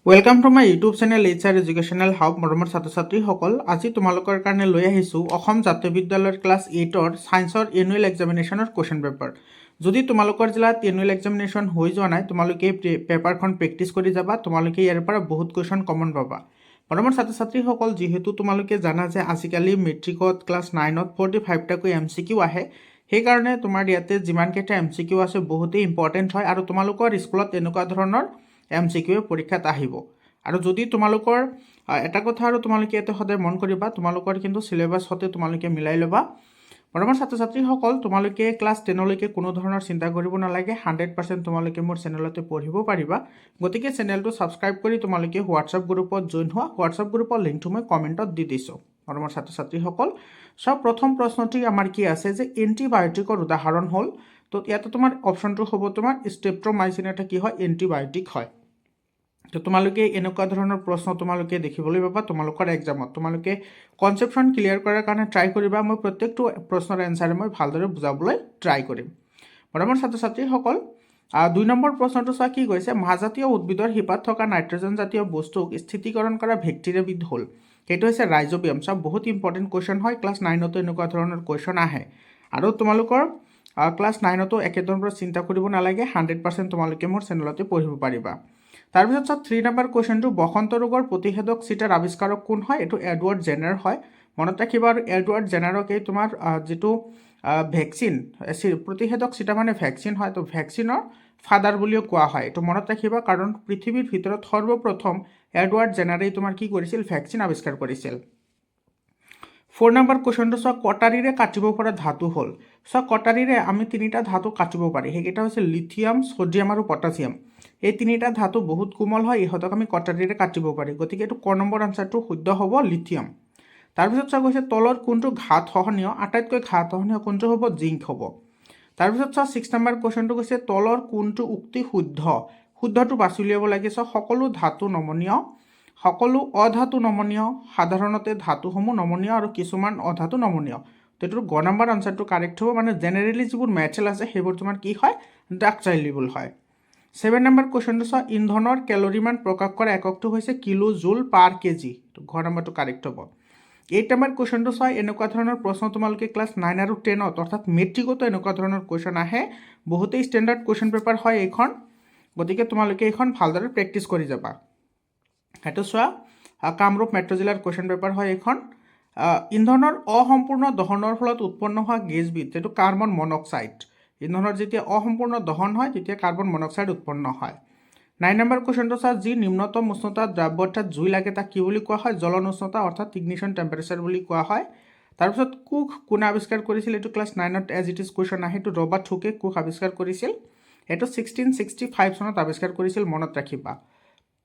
Welcome to my YouTube channel HR educational hub মৰমৰ ছাত্ৰ ছাত্ৰীসকল। আজি তোমালোকৰ কাৰণে লৈ আহিছোঁ অসম জাতীয় বিদ্যালয়ৰ ক্লাছ 8ৰ ছায়েন্সৰ এনুৱেল এক্সামিনেশ্যনৰ কুৱেশ্যন পেপাৰ। যদি তোমালোকৰ জিলাত এনুৱেল এক্সামিনেশ্যন হৈ যোৱা নাই, তোমালোকে পেপাৰখন প্ৰেক্টিছ কৰি যাবা। তোমালোকে ইয়াৰ পৰা বহুত কুৱেশ্যন কমন পাবা। মৰমৰ ছাত্ৰ ছাত্ৰীসকল, যিহেতু তোমালোকে জানা যে আজিকালি মেট্ৰিকত ক্লাছ 9ত 45টাকৈ MCQ আহে, সেইকাৰণে তোমাৰ ইয়াতে যিমানকেইটা MCQ আছে বহুতেই ইম্পৰ্টেণ্ট হয় আৰু তোমালোকৰ স্কুলত এনেকুৱা ধৰণৰ MCQ পৰীক্ষাত আহিব। আৰু যদি তোমালোকৰ এটা কথা আৰু তোমালোকে ইয়াতে সদায় মন কৰিবা, তোমালোকৰ কিন্তু চিলেবাছ হতে তোমালোকে মিলাই ল'বা। মৰমৰ ছাত্ৰ ছাত্ৰীসকল, তোমালোকে ক্লাছ 10লৈকে কোনো ধৰণৰ চিন্তা কৰিব নালাগে। 100% তোমালোকে মোৰ চেনেলতে পঢ়িব পাৰিবা। গতিকে চেনেলটো ছাবস্ক্ৰাইব কৰি তোমালোকে হোৱাটছআপ গ্ৰুপত জইন হোৱা। হোৱাটছআপ গ্ৰুপৰ লিংকটো মই কমেণ্টত দি দিছোঁ। মৰমৰ ছাত্ৰ ছাত্ৰীসকল, সব প্ৰথম প্ৰশ্নটি আমাৰ কি আছে যে এণ্টিবায়'টিকৰ উদাহৰণ হ'ল, তো ইয়াতে তোমাৰ অপশ্যনটো হ'ব তোমাৰ ষ্ট্ৰেপ্ট'মাইচিন। এটা কি হয়? এণ্টিবায়'টিক হয়। তো তোমালোকে এনেকুৱা ধৰণৰ প্ৰশ্ন তোমালোকে দেখিবলৈ পাবা তোমালোকৰ এক্সামত। তোমালোকে কনচেপ্টখন ক্লিয়াৰ কৰাৰ কাৰণে ট্ৰাই কৰিবা। মই প্ৰত্যেকটো প্ৰশ্নৰ এনচাৰে মই ভালদৰে বুজাবলৈ ট্ৰাই কৰিম। মৰমৰ ছাত্ৰ ছাত্ৰীসকল, 2 নম্বৰ প্ৰশ্নটো চোৱা কি কৈছে। মাহজাতীয় উদ্ভিদৰ শিপাত থকা নাইট্ৰজেন জাতীয় বস্তুক স্থিতিকৰণ কৰা বেক্টেৰিয়াবিধ হ'ল। সেইটো হৈছে ৰাইজোবিয়াম। চব বহুত ইম্পৰ্টেণ্ট কুৱেশ্যন হয়। ক্লাছ 9তো এনেকুৱা ধৰণৰ কুৱেশ্যন আহে আৰু তোমালোকৰ ক্লাছ 9তো একেধৰণৰ চিন্তা কৰিব নালাগে। 100% তোমালোকে মোৰ চেনেলতে পঢ়িব পাৰিবা। তাৰপিছত 3 নম্বৰ কুৱেশ্যনটো, বসন্ত ৰোগৰ প্ৰতিষেধক চিটাৰ আৱিষ্কাৰক কোন হয়? এইটো এডৱাৰ্ড জেনাৰ হয়। মনত ৰাখিবা। আৰু এডৱাৰ্ড জেনাৰক এই তোমাৰ যিটো ভেকচিন, প্ৰতিষেধক চিটা মানে ভেকচিন হয়, তো ভেকচিনৰ ফাদাৰ বুলিও কোৱা হয়। এইটো মনত ৰাখিবা, কাৰণ পৃথিৱীৰ ভিতৰত সৰ্বপ্ৰথম এডৱাৰ্ড জেনাৰেই তোমাৰ কি কৰিছিল? ভেকচিন আৱিষ্কাৰ কৰিছিল। 4 নম্বৰ কুৱেশ্যনটো চোৱা, কটাৰীৰে কাটিব পৰা ধাতু হ'ল। চোৱা, কটাৰীৰে আমি 3টা ধাতু কাটিব পাৰি। সেইকেইটা হৈছে লিথিয়াম, ছডিয়াম আৰু পটাছিয়াম। এই 3টা ধাতু বহুত কোমল হয়, ইহঁতক আমি কটাৰীৰে কাটিব পাৰি। গতিকে এইটো ক নম্বৰ আনচাৰটো শুদ্ধ হ'ব, লিথিয়াম। তাৰপিছত চোৱা গৈছে, তলৰ কোনটো ঘাত সহনীয়? আটাইতকৈ ঘাত সহনীয় কোনটো হ'ব? জিংক হ'ব। তাৰপিছত চোৱা 6 নম্বৰ কুৱেশ্যনটো কৈছে, তলৰ কোনটো উক্তি শুদ্ধ? শুদ্ধটো বাছি উলিয়াব লাগে। চোৱা, সকলো ধাতু নমনীয়, সকলো অধাতু নমনীয়, সাধাৰণতে ধাতুসমূহ নমনীয় আৰু কিছুমান অধাতু নমনীয়। তো এইটো গ নম্বৰ আনচাৰটো কাৰেক্ট হ'ব। মানে জেনেৰেলি যিবোৰ মেটেল আছে সেইবোৰ তোমাৰ কি হয়? ডাকটাইলেবল হয়। 7 নম্বৰ কুৱেশ্যনটো চোৱা, ইন্ধনৰ কেলৰিমান প্ৰকাশ কৰা এককটো হৈছে কিলো জুল পাৰ কেজি। ঘ নম্বৰটো কাৰেক্ট হ'ব। 8 নম্বৰ কুৱেশ্যনটো চোৱা, এনেকুৱা ধৰণৰ প্ৰশ্ন তোমালোকে ক্লাছ 9 আৰু 10ত অৰ্থাৎ মেট্ৰিকতো এনেকুৱা ধৰণৰ কুৱেশ্যন আহে। বহুতেই ষ্টেণ্ডাৰ্ড কুৱেশ্যন পেপাৰ হয় এইখন। গতিকে তোমালোকে এইখন ভালদৰে প্ৰেক্টিছ কৰি যাবা। সেইটো চোৱা, কামৰূপ মেট্ৰ' জিলাৰ কুৱেশ্যন পেপাৰ হয় এইখন। ইন্ধনৰ অসম্পূৰ্ণ দহনৰ ফলত উৎপন্ন হোৱা গেছবিধ, এইটো কাৰ্বন মনক্সাইড। ইন্ধনৰ যেতিয়া অসম্পূৰ্ণ দহন হয় তেতিয়া কাৰ্বন মনক্সাইড উৎপন্ন হয়। 9 নম্বৰ কুৱেশ্যনটো চোৱা, যি নিম্নতম উষ্ণতাত দ্ৰব্য অৰ্থাৎ জুই লাগে তাক কি বুলি কোৱা হয়? জ্বলন উষ্ণতা অৰ্থাৎ ইগনিশ্যন টেম্পাৰেচাৰ বুলি কোৱা হয়। তাৰপিছত কুক কোনে আৱিষ্কাৰ কৰিছিল? এইটো ক্লাছ 9ত এজ ইট ইজ কুৱেশ্যন আহে। এইটো ৰবাৰ্ট হুকে কুক আৱিষ্কাৰ কৰিছিল। এইটো 1665 চনত আৱিষ্কাৰ কৰিছিল, মনত ৰাখিবা।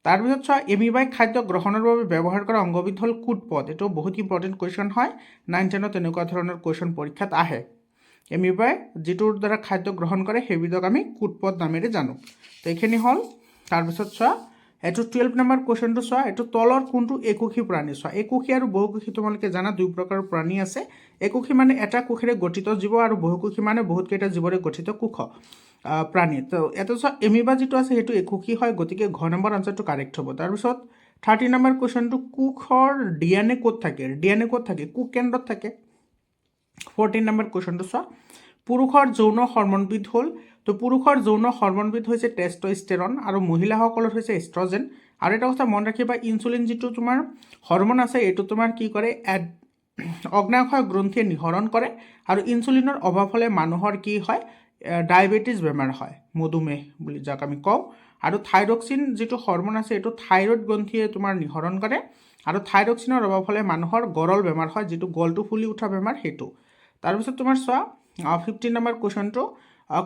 তাৰপিছত চোৱা, এমিবাই খাদ্য গ্ৰহণৰ বাবে ব্যৱহাৰ কৰা অংগবিধ হ'ল কুট পদ। এইটো বহুত ইম্পৰ্টেণ্ট কুৱেশ্যন হয়। 9-10ত এনেকুৱা ধৰণৰ কুৱেশ্যন পৰীক্ষাত আহে। এমিবাই যিটোৰ দ্বাৰা খাদ্য গ্ৰহণ কৰে সেইবিধক আমি কুট পদ নামেৰে জানো। তো এইখিনি হ'ল। তাৰপিছত চোৱা, এইটো 12 নম্বৰ কুৱেশ্যনটো চোৱা, এইটো তলৰ কোনটো একোষী প্ৰাণী? চোৱা, একোষী আৰু বহুকোষী তোমালোকে জানা 2 প্ৰকাৰৰ প্ৰাণী আছে। একোষী মানে এটা কোষেৰে গঠিত জীৱ আৰু বহুকোষী মানে বহুতকেইটা জীৱৰে গঠিত কোষ প্ৰাণী। তো এটা চোৱা, এমিবা যিটো আছে সেইটো একোষী হয়। গতিকে ঘ নম্বৰ আনচাৰটো কাৰেক্ট হ'ব। তাৰপিছত 30 নম্বৰ কুৱেশ্যনটো, কোষৰ DNA ক'ত থাকে? DNA ক'ত থাকে? কোষ কেন্দ্ৰত থাকে। 14 নম্বৰ কুৱেশ্যনটো চোৱা, পুৰুষৰ যৌন হৰমনবিধ হ'ল। তো পুৰুষৰ যৌন হৰমনবিধ হৈছে টেষ্টষ্টেৰন আৰু মহিলাসকলৰ হৈছে এষ্ট্ৰজেন। আৰু এটা কথা মন ৰাখিবা, ইনচুলিন যিটো তোমাৰ হৰমন আছে এইটো তোমাৰ কি কৰে? অগ্নাশয় গ্ৰন্থিয়ে নিঃসৰণ কৰে। আৰু ইনচুলিনৰ অভাৱ হ'লে মানুহৰ কি হয়? ডায়েবেটিছ বেমাৰ হয়, মধুমেহ বুলি যাক আমি কওঁ। আৰু থাইৰক্সিন যিটো হৰমন আছে এইটো থাইৰইড গ্ৰন্থিয়ে তোমাৰ নিঃসৰণ কৰে। আৰু থাইৰক্সিনৰ অভাৱ হ'লে মানুহৰ গৰল বেমাৰ হয়, যিটো গলটো ফুলি উঠা বেমাৰ সেইটো। তাৰপিছত তোমাৰ চোৱা, 15 নম্বৰ কুৱেশ্যনটো,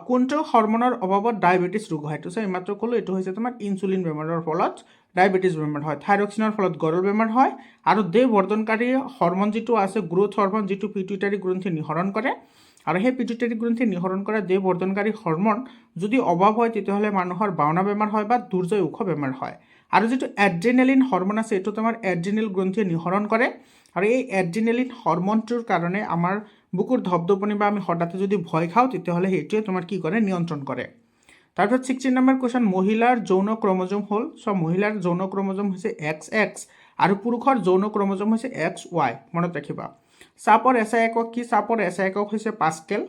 কোনটো হৰমনৰ অভাৱত ডায়েবেটিছ ৰোগ হয়? এইটো চোৱা, এইমাত্ৰ ক'লোঁ, এইটো হৈছে তোমাৰ ইনচুলিন বেমাৰৰ ফলত ডায়েবেটিছ বেমাৰ হয়। থাইৰক্সিনৰ ফলত গৰল বেমাৰ হয়। আৰু দেহ বৰ্ধনকাৰী হৰমন যিটো আছে, গ্ৰোথ হৰমন, যিটো পিটুইটাৰী গ্ৰন্থি নিঃসৰণ কৰে। আৰু সেই পিটুইটাৰী গ্ৰন্থি নিঃসৰণ কৰা দেহ বৰ্ধনকাৰী হৰমন যদি অভাৱ হয় তেতিয়াহ'লে মানুহৰ বাওনা বেমাৰ হয় বা দুৰ্জয় ওখ বেমাৰ হয়। আৰু যিটো এড্ৰিনেলিন হৰমন আছে এইটো তোমাৰ এড্ৰিনেল গ্ৰন্থিয়ে নিঃসৰণ কৰে। আৰু এই এড্ৰিনেলিন হৰমনটোৰ কাৰণে আমাৰ বুকুৰ ধপধপনি বা আমি হঠাতে যদি ভয় খাওঁ তেতিয়াহ'লে সেইটোৱে তোমাৰ কি কৰে? নিয়ন্ত্ৰণ কৰে। তাৰপিছত 16 নম্বৰ কুৱেশ্যন মহিলাৰ যৌন ক্ৰমজম হ'ল মহিলাৰ যৌন ক্ৰমজম হৈছে XX আৰু পুৰুষৰ যৌন ক্ৰমজম হৈছে XY মনত ৰাখিবা চাপৰ SI একক কি চাপৰ SI একক হৈছে পাস্কেল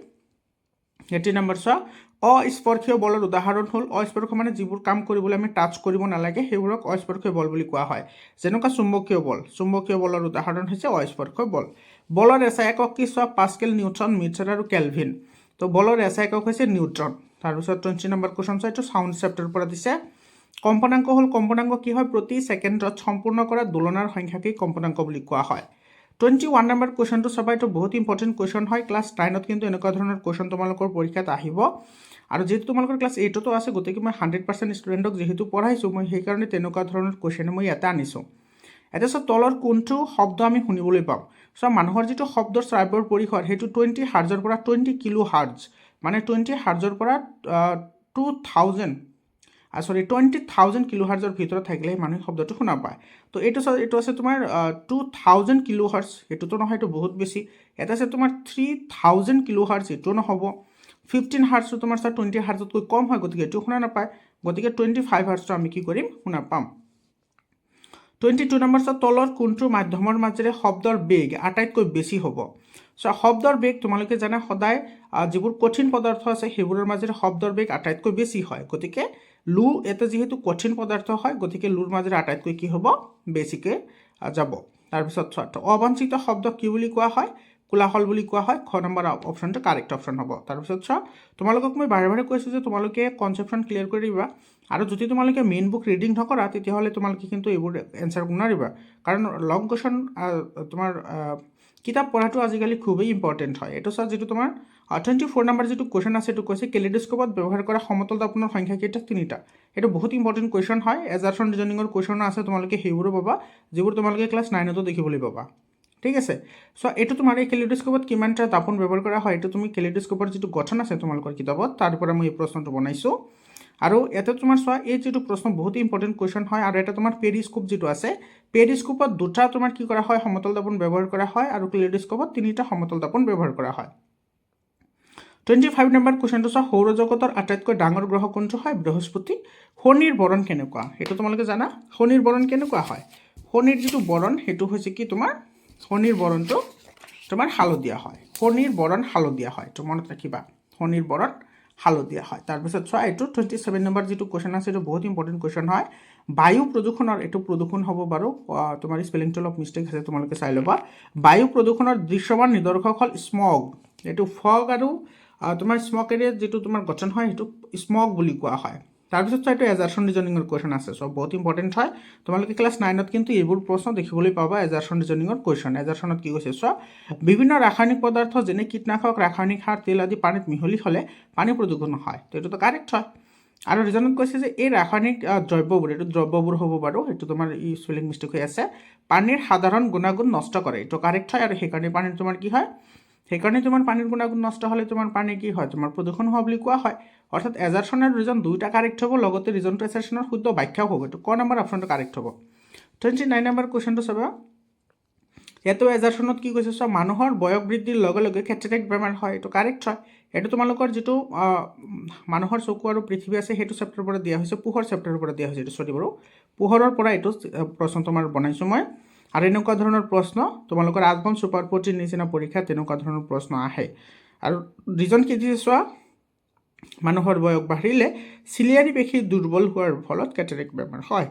18 নম্বৰ অস্পৰ্শীয় বলৰ উদাহৰণ হ'ল অস্পৰ্শীয় মানে যিবোৰ কাম কৰিবলৈ আমি টাচ কৰিব নালাগে সেইবোৰক অস্পৰ্শীয় বল বুলি কোৱা হয় যেনেকুৱা চুম্বকীয় বলৰ উদাহৰণ হৈছে অস্পৰ্শীয় বল বলৰ SI একক কি পাস্কেল নিউটন মিটাৰ আৰু কেলভিন তো বলৰ SI একক হৈছে নিউটন তাৰপিছত 20 নম্বৰ কুৱেশ্যন এইটো সাউণ্ড চেপ্টাৰৰ পৰা দিছে কম্পনাঙ্ক হ'ল কম্পনাঙ্ক কি হয় প্ৰতি সেকেন্ডত সম্পূৰ্ণ কৰা দোলনৰ সংখ্যাকেই কম্পনাঙ্ক বুলি কোৱা হয় 21 নম্বৰ কুৱেশ্যনটো চাবা এইটো বহুত ইম্পৰ্টেণ্ট কুৱেশ্যন হয় ক্লাছ 9ত কিন্তু এনেকুৱা ধৰণৰ কুৱেশ্যন তোমালোকৰ পৰীক্ষাত আহিব আৰু যেহেতু তোমালোকৰ ক্লাছ 8তো আছে গতিকে মই 100% ষ্টুডেণ্টক যেহেতু পঢ়াইছোঁ মই সেইকাৰণে তেনেকুৱা ধৰণৰ কুৱেশ্যন মই ইয়াতে আনিছোঁ এতিয়া তলৰ কোনটো শব্দ আমি শুনিবলৈ পাম মানুহৰ যিটো শব্দৰ শ্ৰাব্যৰ পৰিসৰ সেইটো 20 হাৰ্জৰ পৰা 20 কিলো হাৰ্জ মানে 20 হাৰ্জৰ পৰা 20,000 কিলো হাৰ্জৰ ভিতৰত থাকিলে মানুহে শব্দটো শুনা পায় তো এইটো আছে তোমাৰ 2000 কিলো হাৰ্জ এইটোতো নহয় এইটো বহুত বেছি এটা আছে তোমাৰ 3000 কিলো হাৰ্জ এইটো নহ'ব 15 হাৰ্জটো তোমাৰ 20 হাৰ্জতকৈ কম হয় গতিকে এইটো শুনা নাপায় গতিকে 25 হাৰ্জটো আমি কি কৰিম শুনা পাম 22 নম্বৰ তলৰ কোনটো মাধ্যমৰ মাজেৰে শব্দৰ বেগ আটাইতকৈ বেছি হ'ব শব্দৰ বেগ তোমালোকে জানা সদায় যিবোৰ কঠিন পদাৰ্থ আছে সেইবোৰৰ মাজেৰে শব্দৰ বেগ আটাইতকৈ বেছি হয় গতিকে লু এটা যেহেতু কঠিন পদাৰ্থ হয় গতিকে লুৰ মাজেৰে আটাইতকৈ কি হ'ব বেছিকে যাব তাৰপিছত অবাঞ্ছিত শব্দ কি বুলি কোৱা হয় কোলাহল বুলি কোৱা হয় খ নম্বৰ অপশ্যনটো কাৰেক্ট অপশ্যন হ'ব তাৰপিছত তোমালোকক মই বাৰে বাৰে কৈছোঁ যে তোমালোকে কনচেপ্টখন ক্লিয়াৰ কৰি দিবা আৰু যদি তোমালোকে মেইন বুক ৰিডিং নকৰা তেতিয়াহ'লে তোমালোকে কিন্তু এইবোৰ এনচাৰ নোৱাৰিবা কাৰণ লং কুৱেশ্যন তোমাৰ কিতাপ পঢ়াটো আজিকালি খুবেই ইম্পৰ্টেণ্ট হয় এইটো যিটো তোমাৰ 24 নম্বৰ যিটো কুৱেশ্যন আছে এইটো কৈছে কেলিডোস্কোপত ব্যৱহাৰ কৰা সমতল দৰ্পণৰ সংখ্যা কেইটা 3টা এইটো বহুত ইম্পৰ্টেণ্ট কুৱেশ্যন হয় এজাৰছন ৰিজনিঙৰ কুৱেশ্যন আছে তোমালোকে সেইবোৰো পাবা যিবোৰ তোমালোকে ক্লাছ 9তো দেখিবলৈ পাবা ঠিক আছে এইটো তোমাৰ এই কেলিডোস্কোপত কিমানটা দাপোন ব্যৱহাৰ কৰা হয় এইটো তুমি কেলিডোস্কোপৰ যিটো গঠন আছে তোমালোকৰ কিতাপত তাৰ পৰা মই এই প্ৰশ্নটো বনাইছোঁ আৰু ইয়াতে তোমাৰ এই যিটো প্ৰশ্ন বহুত ইম্পৰ্টেণ্ট কুৱেশ্যন হয় আৰু এটা তোমাৰ পেৰিস্কোপ যিটো আছে পেৰিস্কোপত দুটা তোমাৰ কি কৰা হয় সমতল দাপোন ব্যৱহাৰ কৰা হয় আৰু কেলিডোস্কোপত 3টা সমতল দাপোন ব্যৱহাৰ কৰা হয় 25 নম্বৰ কুৱেশ্যনটো সৌৰজগতৰ আটাইতকৈ ডাঙৰ গ্ৰহ কোনটো হয় বৃহস্পতি শনিৰ বৰণ কেনেকুৱা সেইটো তোমালোকে জানা শনিৰ বৰণ কেনেকুৱা হয় শনিৰ যিটো বৰণ সেইটো হৈছে কি তোমাৰ শনিৰ বৰণটো তোমাৰ হালধীয়া হয় শনিৰ বৰণ হালধীয়া হয় তো মনত ৰাখিবা শনিৰ বৰণ হালধীয়া হয় তাৰপিছত এইটো 27 নম্বৰ যিটো কুৱেশ্যন আছে এইটো বহুত ইম্পৰ্টেণ্ট কুৱেশ্যন হয় বায়ু প্ৰদূষণৰ এইটো প্ৰদূষণ হ'ব বাৰু তোমাৰ স্পেলিংটো অলপ মিষ্টেক আছে তোমালোকে চাই ল'বা বায়ু প্ৰদূষণৰ দৃশ্যমান নিদৰ্শক হ'ল স্মগ এইটো ফগ আৰু তোমাৰ স্মকেৰে যিটো তোমাৰ গঠন হয় সেইটো স্মগ বুলি কোৱা হয় তাৰপিছত এইটো এজাৰছন ৰিজনিঙৰ কুৱেশ্যন আছে বহুত ইম্পৰ্টেণ্ট হয় তোমালোকে ক্লাছ 9ত কিন্তু এইবোৰ প্ৰশ্ন দেখিবলৈ পাবা এজাৰছন ৰিজনিঙৰ কুৱেশ্যন এজাৰছনত কি কৈছে বিভিন্ন ৰাসায়নিক পদাৰ্থ যেনে কীটনাশক ৰাসায়নিক সাৰ তেল আদি পানীত মিহলি হ'লে পানী প্ৰদূষণ হয় তো এইটোতো কাৰেক্ট হয় আৰু ৰিজনত কৈছে যে এই ৰাসায়নিক দ্ৰব্যবোৰ হ'ব বাৰু এইটো তোমাৰ ই স্পেলিং মিষ্টেক হৈ আছে পানীৰ সাধাৰণ গুণাগুণ নষ্ট কৰে এইটো কাৰেক্ট হয় আৰু সেইকাৰণে পানীৰ তোমাৰ কি হয় সেইকাৰণে তোমাৰ পানীৰ গুণাগুণ নষ্ট হ'লে তোমাৰ পানী কি হয় তোমাৰ প্ৰদূষণ হোৱা বুলি কোৱা হয় অৰ্থাৎ এজাৰছন আৰু ৰিজন দুইটা কাৰেক্ট হ'ব লগতে ৰিজন টু এছাৰছনৰ শুদ্ধ ব্যাখ্যাও হ'ব এইটো ক নম্বৰ অপশ্যনটো কাৰেক্ট হ'ব 29 নম্বৰ কুৱেশ্যনটো চাবা ইয়াতো এজাৰছনত কি কৈছে মানুহৰ বয়স বৃদ্ধিৰ লগে লগে কেটাৰেক্ট বেমাৰ হয় এইটো কাৰেক্ট হয় এইটো তোমালোকৰ যিটো মানুহৰ চকু আৰু পৃথিৱী আছে সেইটো চেপ্টাৰৰ পৰা দিয়া হৈছে পোহৰ চেপ্টাৰৰ পৰা দিয়া হৈছে এইটো বাৰু পোহৰৰ পৰা এইটো প্ৰশ্ন তোমাৰ বনাইছোঁ মই আৰু এনেকুৱা ধৰণৰ প্ৰশ্ন তোমালোকৰ আজমল ছুপাৰ 14 নিচিনা পৰীক্ষা তেনেকুৱা ধৰণৰ প্ৰশ্ন আহে আৰু ৰিজন কি দিছে মানুহৰ বয়স বাঢ়িলে চিলিয়াৰী পেশী দুৰ্বল হোৱাৰ ফলত কেটাৰেক্ট বেমাৰ হয়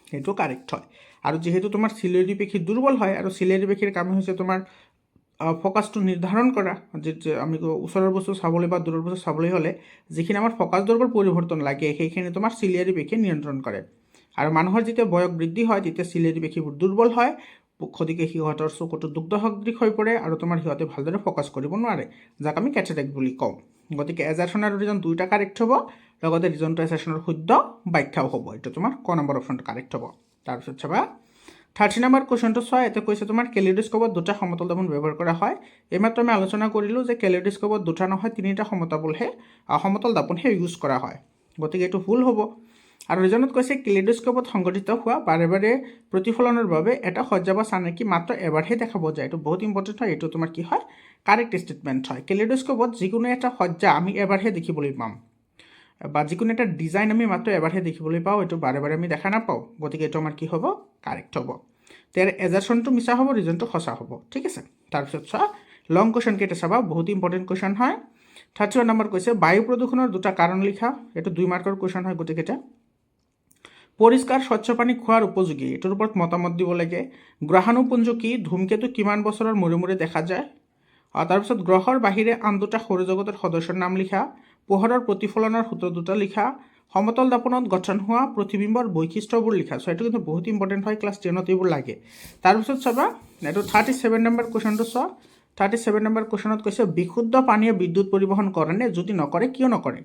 সেইটো কাৰেক্ট হয় আৰু যেহেতু তোমাৰ চিলিয়াৰী পেশী দুৰ্বল হয় আৰু চিলিয়াৰী পেশীৰ কাম হৈছে তোমাৰ ফ'কাছটো নিৰ্ধাৰণ কৰা যে আমি ওচৰৰ বস্তু চাবলৈ বা দূৰৰ বস্তু চাবলৈ হ'লে যিখিনি আমাৰ ফ'কাছ দৰ্পৰ পৰিৱৰ্তন লাগে সেইখিনি তোমাৰ চিলিয়াৰী পেশী নিয়ন্ত্ৰণ কৰে আৰু মানুহৰ যেতিয়া বয়স বৃদ্ধি হয় তেতিয়া চিলিয়াৰী পেশীবোৰ দুৰ্বল হয় গতিকে সিহঁতৰ চকুটো দুগ্ধ সদৃশ হৈ পৰে আৰু তোমাৰ সিহঁতে ভালদৰে ফ'কাছ কৰিব নোৱাৰে যাক আমি কেটাৰেক্ট বুলি কওঁ গতিকে এজাৰছন আৰু ৰিজন দুইটা কাৰেক্ট হ'ব লগতে ৰিজন টু এছাৰছনৰ শুদ্ধ ব্যাখ্যাও হ'ব এইটো তোমাৰ ক নম্বৰ অপশ্যনটো কাৰেক্ট হ'ব তাৰপিছত চাবা 30 নম্বৰ কুৱেশ্যনটো ইয়াতে কৈছে তোমাৰ কেলিডোস্কোপত দুটা সমতল দাপোন ব্যৱহাৰ কৰা হয় এইমাত্ৰ আমি আলোচনা কৰিলোঁ যে কেলিডোস্কোপত দুটা নহয় 3টা সমতল দাপোনহে ইউজ কৰা হয় গতিকে এইটো ভুল হ'ব আৰু ৰিজনত কৈছে কেলিডোস্কোপত সংঘটিত হোৱা বাৰে বাৰে প্ৰতিফলনৰ বাবে এটা সজ্জা বা চানেকি মাত্ৰ এবাৰহে দেখা পোৱা যায় এইটো বহুত ইম্পৰ্টেণ্ট হয় এইটো তোমাৰ কি হয় কাৰেক্ট ষ্টেটমেণ্ট হয় কেলিডোস্কোপত যিকোনো এটা সজ্জা আমি এবাৰহে দেখিবলৈ পাম বা যিকোনো এটা ডিজাইন আমি মাত্ৰ এবাৰহে দেখিবলৈ পাওঁ, এইটো বাৰে বাৰে আমি দেখা নাপাওঁ, গতিকে এইটো আমাৰ কি হ'ব, কাৰেক্ট হ'ব। ইয়াৰ এজাৰশ্যনটো মিছা হ'ব, ৰিজনটো সঁচা হ'ব, ঠিক আছে। তাৰপিছত চোৱা লং কুৱেশ্যন কেইটা চাবা, বহুত ইম্পৰ্টেণ্ট কুৱেশ্যন হয়। 31 নম্বৰ কৈছে বায়ু প্ৰদূষণৰ দুটা কাৰণ লিখা, এইটো 2 মাৰ্কৰ কুৱেশ্যন হয় গোটেইকেইটা। পৰিষ্কাৰ স্বচ্ছ পানী খোৱাৰ উপযোগী, এইটোৰ ওপৰত মতামত দিব লাগে। গ্ৰহাণুপুঞ্জ কি, ধূমকেতু কিমান বছৰৰ মূৰে মূৰে দেখা যায়। তাৰপিছত গ্ৰহৰ বাহিৰে আন দুটা সৌৰজগতৰ সদস্যৰ নাম লিখা। পোহৰৰ প্ৰতিফলনৰ সূত্ৰ দুটা লিখা। সমতল দাপনত গঠন হোৱা প্ৰতিবিম্বৰ বৈশিষ্ট্যবোৰ লিখা। চ' এইটো কিন্তু বহুত ইম্পৰ্টেণ্ট হয়, ক্লাছ 10ত এইবোৰ লাগে। তাৰপিছত চাবা এইটো 37 নম্বৰ কুৱেশ্যনটো চোৱা। 37 নম্বৰ কুৱেশ্যনত কৈছে বিশুদ্ধ পানীয়ে বিদ্যুৎ পৰিবহণ কৰেনে, যদি নকৰে কিয় নকৰে।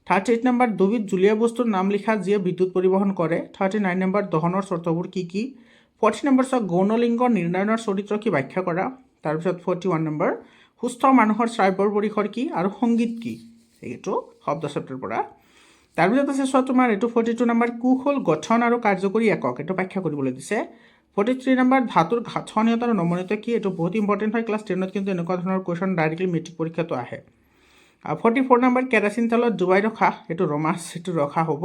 38 নম্বৰ দুবিধ জুলীয়া বস্তুৰ নাম লিখা যিয়ে বিদ্যুৎ পৰিবহণ কৰে। 39 নম্বৰ দহনৰ চৰ্তবোৰ কি কি। 40 নম্বৰ চোৱা গৌণলিংগ নিৰ্ণয়নৰ চৰিত্ৰ কি, ব্যাখ্যা কৰা। তাৰপিছত 41 নম্বৰ সুস্থ মানুহৰ শ্ৰাব্যৰ পৰিসৰ কি আৰু সংগীত কি, এইটো শব্দ চেপ্টাৰৰ পৰা। তাৰপিছত আছে চোৱা তোমাৰ এইটো 42 নম্বৰ কোষ হ'ল গঠন আৰু কাৰ্যকৰী একক, এইটো ব্যাখ্যা কৰিবলৈ দিছে। 43 নম্বৰ ধাতুৰ গাঁথনিয়তা আৰু নমনীয়তা কি, এইটো বহুত ইম্পৰ্টেণ্ট হয়, ক্লাছ 10ত কিন্তু এনেকুৱা ধৰণৰ কুৱেশ্যন ডাইৰেক্টলি মেট্ৰিক পৰীক্ষাটো আহে। 44 নম্বৰ কেৰাচিন তেলত ডুবাই ৰখা, এইটো ৰমাছ, এইটো ৰখা হ'ব।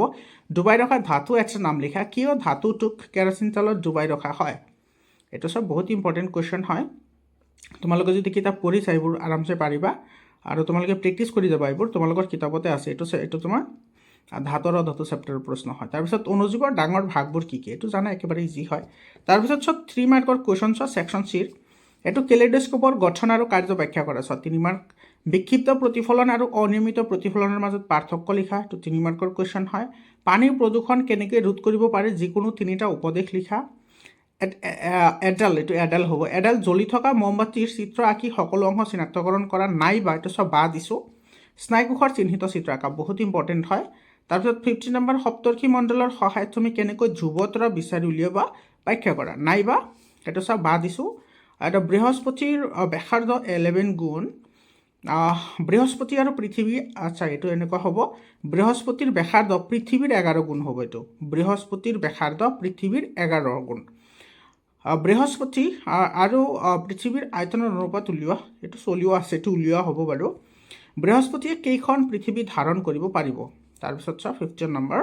ডুবাই ৰখা ধাতু এটা নাম লিখা, কিয় ধাতুটোক কেৰাচিন তেলত ডুবাই ৰখা হয়, এইটো চব বহুত ইম্পৰ্টেণ্ট কুৱেশ্যন হয়। তোমালোকে যদি কিতাপ পঢ়িছা এইবোৰ আৰামছে পাৰিবা, আৰু তোমালোকে প্ৰেক্টিছ কৰি যাবা, এইবোৰ তোমালোকৰ কিতাপতে আছে। এইটো তোমাৰ ধাতু আৰু ধাতু চেপ্টাৰৰ প্ৰশ্ন হয়। তাৰপিছত অনুজীৱৰ ডাঙৰ ভাগবোৰ কি কি, এইটো জানা একেবাৰে ইজি হয়। তাৰপিছত চব 3 মাৰ্কৰ কুৱেশ্যন চোৱা ছেকশ্যন চিৰ। এইটো কেলেডস্কোপৰ গঠন আৰু কাৰ্য ব্যাখ্যা কৰা, চোৱা 3 মাৰ্ক। বিক্ষিপ্ত প্ৰতিফলন আৰু অনিয়মিত প্ৰতিফলনৰ মাজত পাৰ্থক্য লিখা, এইটো 3 মাৰ্কৰ কুৱেশ্যন হয়। পানীৰ প্ৰদূষণ কেনেকৈ ৰোধ কৰিব পাৰে, যিকোনো 3টা উপদেশ লিখা। এডাল হ'ব, এডাল জ্বলি থকা মমবাতিৰ চিত্ৰ আঁকি সকলো অংশ চিনাক্তকৰণ কৰা, নাইবা এইটো চব বা দিছোঁ। স্নায়ুকোষৰ চিহ্নিত চিত্ৰ আঁকা, বহুত ইম্পৰ্টেণ্ট হয়। তাৰপিছত 50 নম্বৰ সপ্তৰ্ষি মণ্ডলৰ সহায়ত তুমি কেনেকৈ ধ্ৰুৱতৰা বিচাৰি উলিয়াবা, ব্যাখ্যা কৰা, নাইবা এইটো চব বা দিছোঁ। এটা বৃহস্পতিৰ ব্যাসাৰ্ধ 11 গুণ, বৃহস্পতি আৰু পৃথিৱী, আচ্ছা এইটো এনেকুৱা হ'ব, বৃহস্পতিৰ ব্যাসাৰ্ধ পৃথিৱীৰ 11 গুণ হ'ব। এইটো বৃহস্পতিৰ ব্যাসাৰ্ধ পৃথিৱীৰ 11 গুণ। বৃহস্পতি আৰু পৃথিৱীৰ আয়তনৰ অনুপাত উলিওৱা, এইটো চলিও আছে, এইটো উলিওৱা হ'ব বাৰু। বৃহস্পতিয়ে কেইখন পৃথিৱী ধাৰণ কৰিব পাৰিব। তাৰপিছত চোৱা 50 নম্বৰ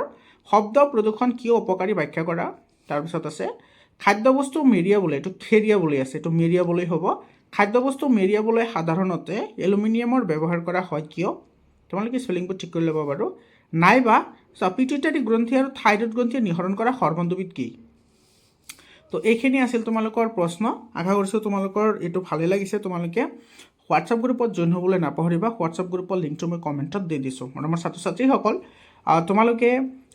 শব্দ প্ৰদূষণ কিয় উপকাৰী, ব্যাখ্যা কৰা। তাৰপিছত আছে খাদ্যবস্তু মেৰিয়াবলৈ, এইটো খেৰিয়াবলৈ আছে, এইটো মেৰিয়াবলৈ হ'ব। খাদ্যবস্তু মেৰিয়াবলৈ সাধাৰণতে এলুমিনিয়ামৰ ব্যৱহাৰ কৰা হয়, কিয়, তোমালোকে স্পেলিংবোৰ ঠিক কৰি ল'ব বাৰু। নাইবা পিটুইটাৰী গ্ৰন্থি আৰু থাইৰয়ড গ্ৰন্থিয়ে নিঃসৰণ কৰা হৰমন দুবিধ কি। তো এইখিনি আছিল তোমালোকৰ প্ৰশ্ন। আশা কৰিছোঁ তোমালোকৰ এইটো ভালে লাগিছে। তোমালোকে হোৱাটছআপ গ্ৰুপত জইন হ'বলৈ নাপাহৰিবা, হোৱাটছআপ গ্ৰুপৰ লিংকটো মই কমেণ্টত দি দিছোঁ। মোৰ ছাত্ৰ ছাত্ৰীসকল, তোমালোকে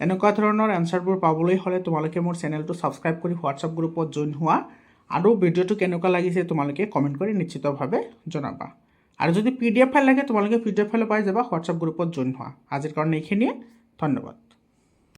এনেকুৱা ধৰণৰ এনচাৰবোৰ পাবলৈ হ'লে তোমালোকে মোৰ চেনেলটো ছাবস্ক্ৰাইব কৰি হোৱাটছআপ গ্ৰুপত জইন হোৱা, আৰু ভিডিঅ'টো কেনেকুৱা লাগিছে তোমালোকে কমেণ্ট কৰি নিশ্চিতভাৱে জনাবা। আৰু যদি PDF ফাইল লাগে তোমালোকে PDF ফাইল পাই যাবা, হোৱাটছআপ গ্ৰুপত জইন হোৱা। আজিৰ কাৰণে এইখিনিয়ে, ধন্যবাদ।